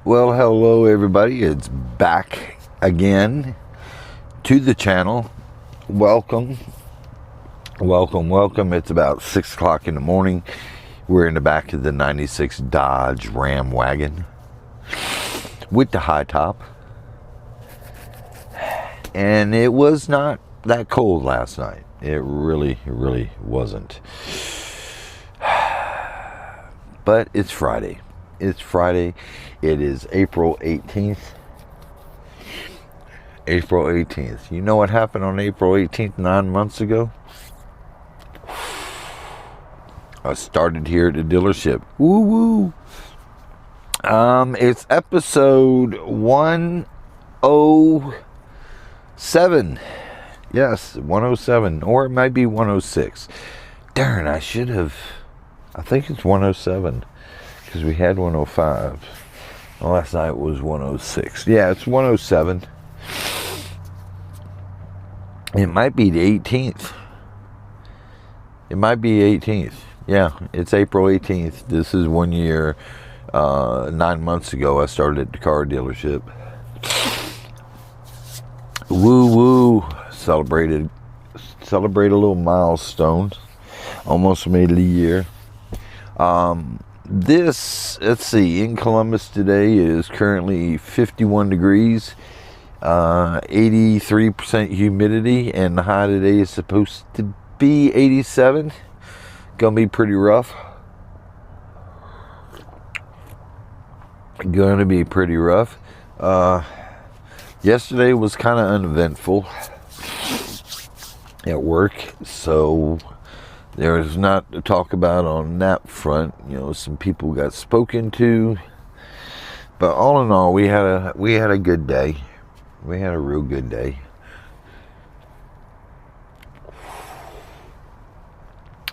Well, hello everybody. It's back again to the channel. Welcome. Welcome. It's about 6 o'clock in the morning. We're in the back of the 96 Dodge Ram wagon with the high top. And it was not that cold last night. It really wasn't. But it's Friday. It is April 18th. April 18th. You know what happened on April 18th 9 months ago? I started here at the dealership. Woo! It's episode 107. Yes, 107. Or it might be 106. Darn, I think it's 107. Because we had 105. Last night was 106. Yeah, it's 107. It might be the 18th. It might be 18th. Yeah, it's April 18th. This is 1 year. 9 months ago, I started at the car dealership. Woo! Celebrate a little milestone. Almost made it a year. Let's see, in Columbus today is currently 51 degrees, 83% humidity, and the high today is supposed to be 87. Gonna be pretty rough. Yesterday was kind of uneventful at work, so there was not to talk about on that front. You know, some people got spoken to, but all in all, we had a good day. We had a real good day.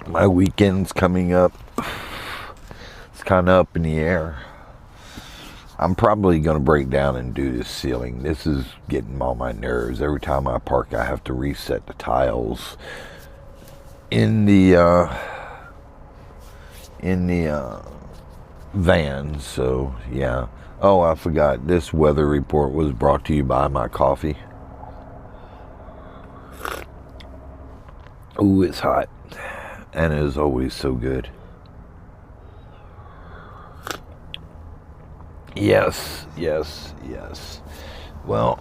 My weekend's coming up. It's kind of up in the air. I'm probably going to break down and do this ceiling. This is getting on my nerves. Every time I park, I have to reset the tiles in the van. So yeah. Oh, I forgot. This weather report was brought to you by my coffee. Ooh, it's hot, and it is always so good. Yes. Well,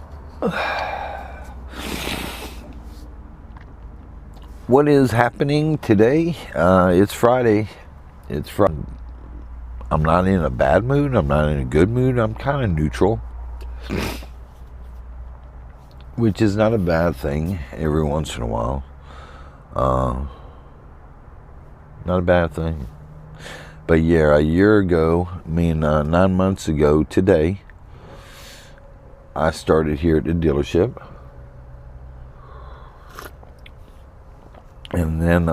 what is happening today? It's Friday. I'm not in a bad mood. I'm not in a good mood. I'm kind of neutral, which is not a bad thing every once in a while. Not a bad thing. But yeah, a year ago, 9 months ago today, I started here at the dealership. And then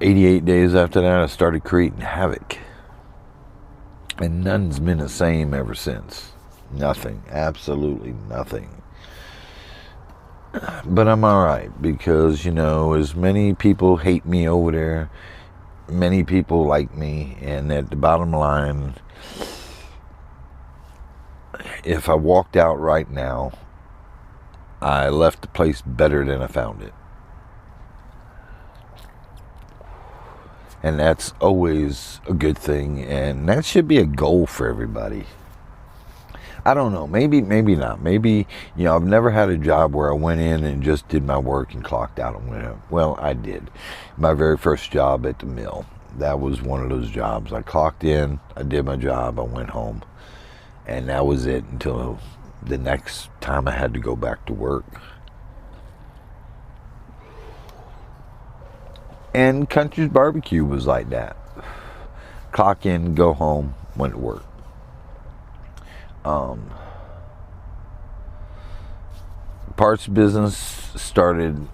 88 days after that, I started creating havoc. And none's been the same ever since. Nothing. Absolutely nothing. But I'm alright, because, you know, as many people hate me over there, many people like me, and at the bottom line, if I walked out right now, I left the place better than I found it. And that's always a good thing, and that should be a goal for everybody. I don't know, maybe not. Maybe, you know, I've never had a job where I went in and just did my work and clocked out and went home. Well, I did. My very first job at the mill, that was one of those jobs. I clocked in, I did my job, I went home. And that was it until the next time I had to go back to work. And Country's Barbecue was like that. Clock in, go home, went to work. Parts business started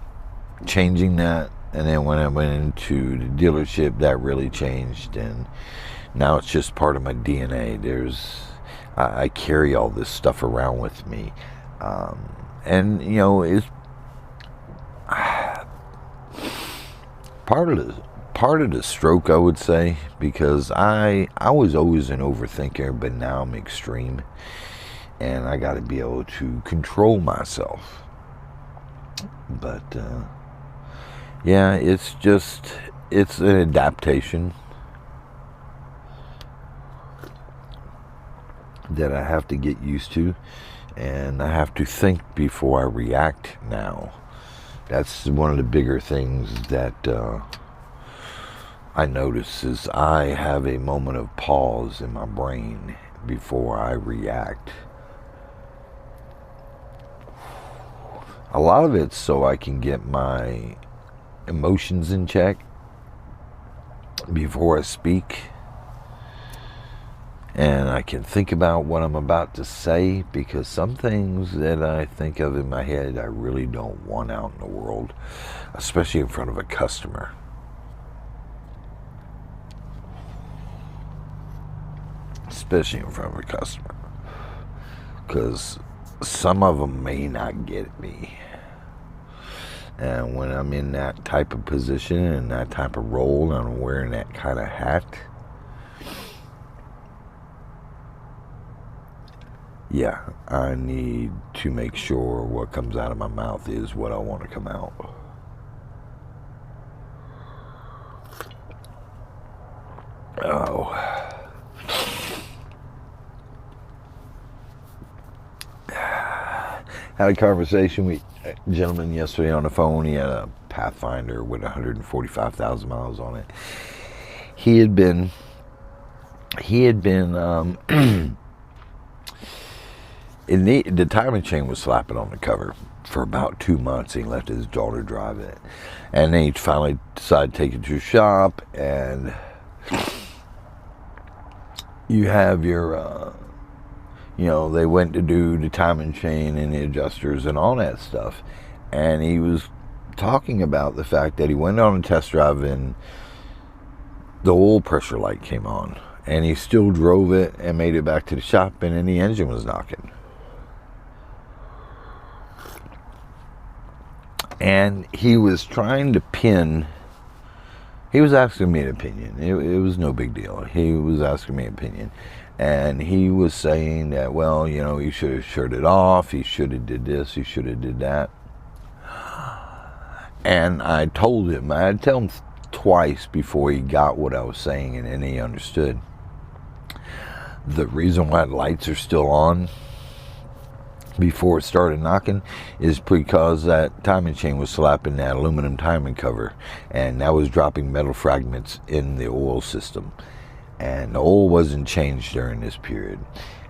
changing that, and then when I went into the dealership, that really changed, and now it's just part of my DNA. I carry all this stuff around with me, and you know, it's part of part of the stroke, I would say, because I was always an overthinker, but now I'm extreme, and I got to be able to control myself. But yeah, it's an adaptation that I have to get used to, and I have to think before I react now. That's one of the bigger things that I notice is I have a moment of pause in my brain before I react. A lot of it's so I can get my emotions in check before I speak, and I can think about what I'm about to say, because some things that I think of in my head I really don't want out in the world, especially in front of a customer. Especially in front of a customer, because some of them may not get me. And when I'm in that type of position and that type of role, and I'm wearing that kind of hat, yeah, I need to make sure what comes out of my mouth is what I want to come out. Oh. Had a conversation with a gentleman yesterday on the phone. He had a Pathfinder with 145,000 miles on it. He had been the timing chain was slapping on the cover for about 2 months. He let his daughter drive it, and then he finally decided to take it to a shop, and you have your they went to do the timing chain and the adjusters and all that stuff, and he was talking about the fact that he went on a test drive and the oil pressure light came on, and he still drove it and made it back to the shop, and then the engine was knocking. And he was trying to he was asking me an opinion. It was no big deal. He was asking me an opinion. And he was saying that, well, he should have shut it off. He should have did this. He should have did that. And I told him, I had to tell him twice before he got what I was saying, and then he understood. The reason why the lights are still on before it started knocking is because that timing chain was slapping that aluminum timing cover, and that was dropping metal fragments in the oil system, and the oil wasn't changed during this period,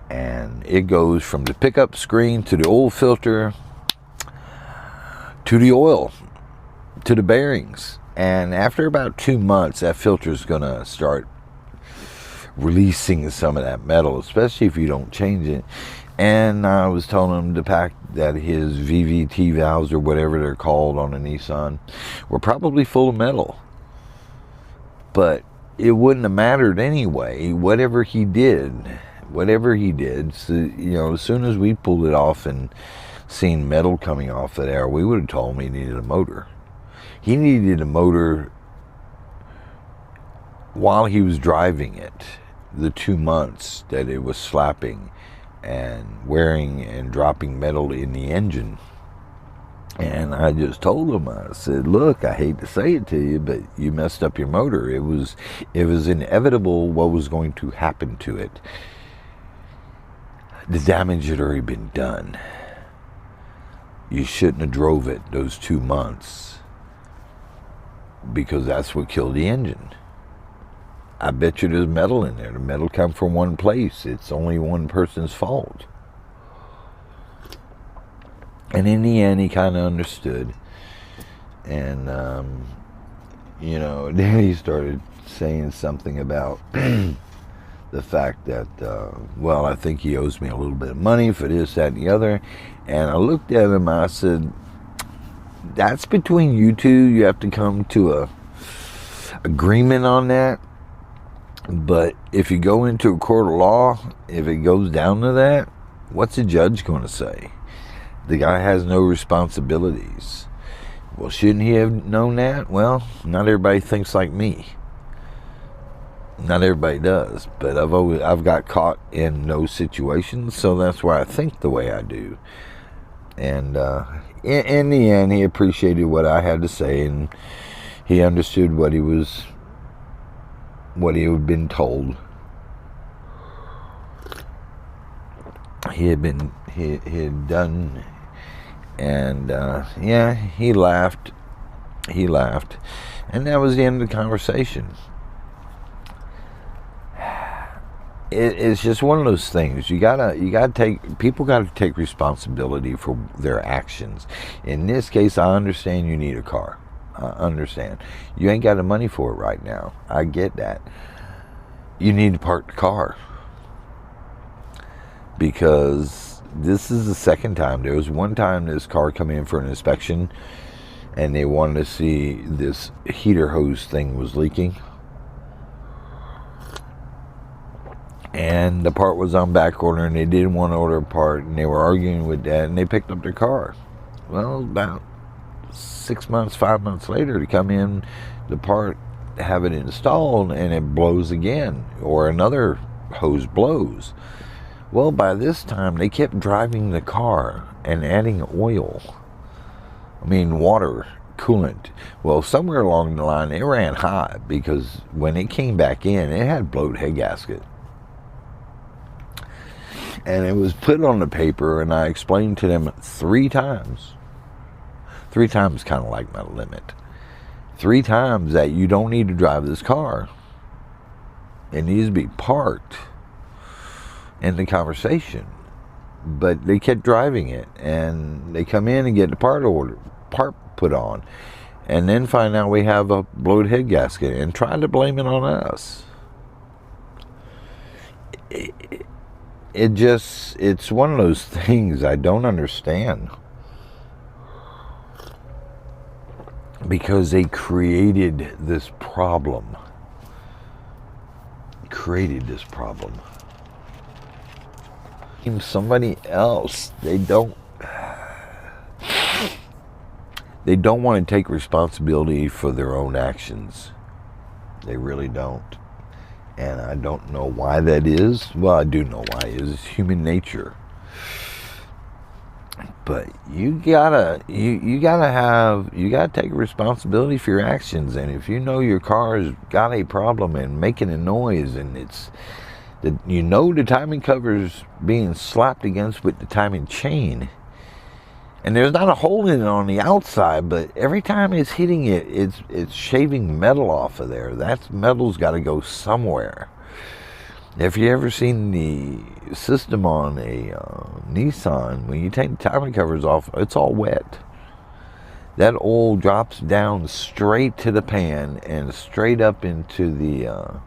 and it goes from the pickup screen to the oil filter to the oil to the bearings, and after about 2 months that filter is going to start releasing some of that metal, especially if you don't change it. And I was telling him the fact that his VVT valves, or whatever they're called on a Nissan, were probably full of metal. But it wouldn't have mattered anyway, whatever he did. So, as soon as we pulled it off and seen metal coming off of there, we would have told him he needed a motor. He needed a motor while he was driving it, the 2 months that it was slapping and wearing and dropping metal in the engine. And I just told him, I said, look, I hate to say it to you, but you messed up your motor. It was inevitable what was going to happen to it. The damage had already been done. You shouldn't have drove it those 2 months, because that's what killed the engine. I bet you there's metal in there. The metal come from one place. It's only one person's fault. And in the end, he kind of understood. And, then he started saying something about the fact that, I think he owes me a little bit of money for this, that, and the other. And I looked at him and I said, that's between you two. You have to come to a agreement on that. But if you go into a court of law, if it goes down to that, what's the judge going to say? The guy has no responsibilities. Well, shouldn't he have known that? Well, not everybody thinks like me. Not everybody does, but I've got caught in those situations, so that's why I think the way I do. And in the end, he appreciated what I had to say, and he understood what he had been told. He had done, and he laughed, and that was the end of the conversation. It's just one of those things. People gotta take responsibility for their actions. In this case, I understand you need a car. I understand. You ain't got the money for it right now. I get that. You need to park the car. Because this is the second time. There was one time this car come in for an inspection, and they wanted to see this heater hose thing was leaking. And the part was on back order, and they didn't want to order a part, and they were arguing with that, and they picked up their car. Well, about 5 months later, to come in, the part, have it installed, and it blows again, or another hose blows. Well, by this time, they kept driving the car and adding water, coolant. Well, somewhere along the line, it ran hot, because when it came back in, it had blowed head gasket. And it was put on the paper, and I explained to them 3 times. 3 times kind of like my limit. 3 times that you don't need to drive this car. It needs to be parked. In the conversation. But they kept driving it, and they come in and get the part put on, and then find out we have a blowed head gasket and try to blame it on us. It's one of those things I don't understand. Because they created this problem. Somebody else. They don't want to take responsibility for their own actions. They really don't. And I don't know why that is. Well, I do know why it is. It's human nature. But you gotta take responsibility for your actions. And if you know your car's got a problem and making a noise, and the timing cover's being slapped against with the timing chain, and there's not a hole in it on the outside, but every time it's hitting it, it's shaving metal off of there. That metal's got to go somewhere. If you ever seen the system on a Nissan, when you take the timing covers off, it's all wet. That oil drops down straight to the pan and straight up into the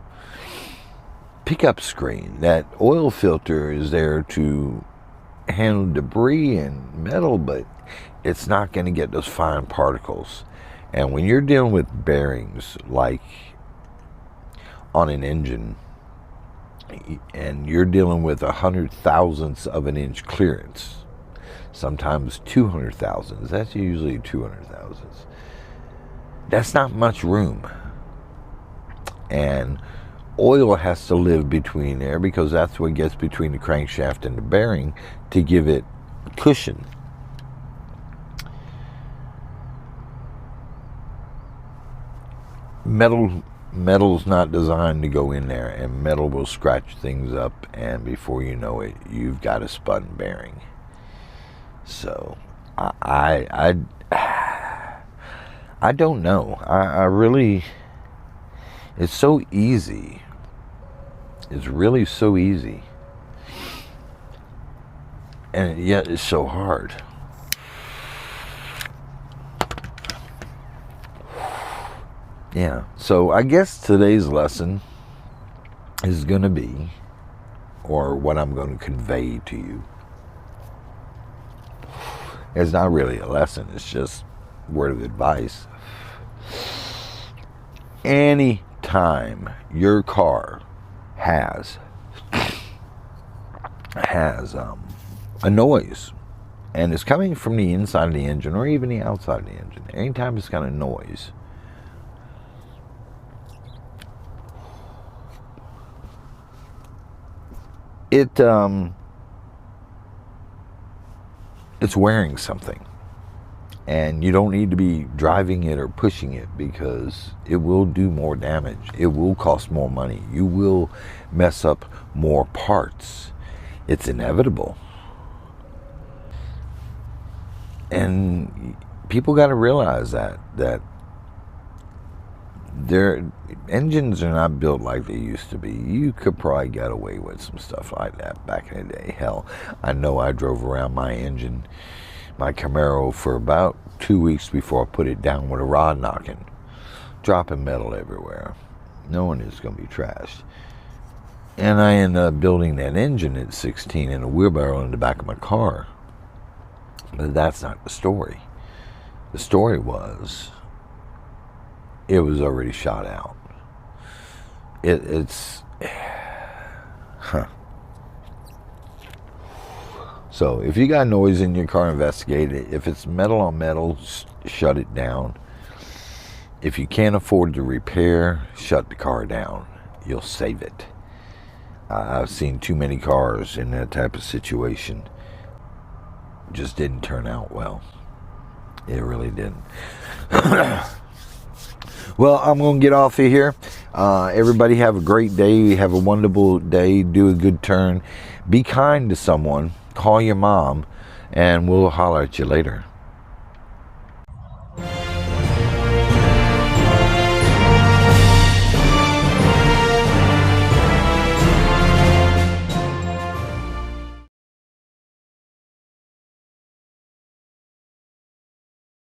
pickup screen. That oil filter is there to handle debris and metal, but it's not going to get those fine particles. And when you're dealing with bearings, like on an engine, and you're dealing with 100 thousandths of an inch clearance, sometimes 200 thousandths, that's usually 200 thousandths. That's not much room. And oil has to live between there, because that's what gets between the crankshaft and the bearing to give it cushion. Metal's not designed to go in there, and metal will scratch things up, and before you know it, you've got a spun bearing. So I don't know. I really, it's so easy. It's really so easy. And yet it's so hard. Yeah. So I guess today's lesson is going to be, or what I'm going to convey to you, it's not really a lesson. It's just word of advice. Any time your car has a noise, And it's coming from the inside of the engine or even the outside of the engine. Anytime it's got a noise, it's wearing something. And you don't need to be driving it or pushing it, because it will do more damage. It will cost more money. You will mess up more parts. It's inevitable. And people got to realize that their engines are not built like they used to be. You could probably get away with some stuff like that back in the day. Hell, I know I drove around my engine, my Camaro, for about 2 weeks before I put it down with a rod knocking, dropping metal everywhere, knowing it's going to be trashed. And I ended up building that engine at 16 in a wheelbarrow in the back of my car. But that's not the story. The story was, it was already shot out. It's So if you got noise in your car, investigate it. If it's metal on metal, shut it down. If you can't afford to repair, shut the car down. You'll save it. I've seen too many cars in that type of situation. Just didn't turn out well. It really didn't. Well, I'm going to get off of here. Everybody have a great day. Have a wonderful day. Do a good turn. Be kind to someone. Call your mom, and we'll holler at you later.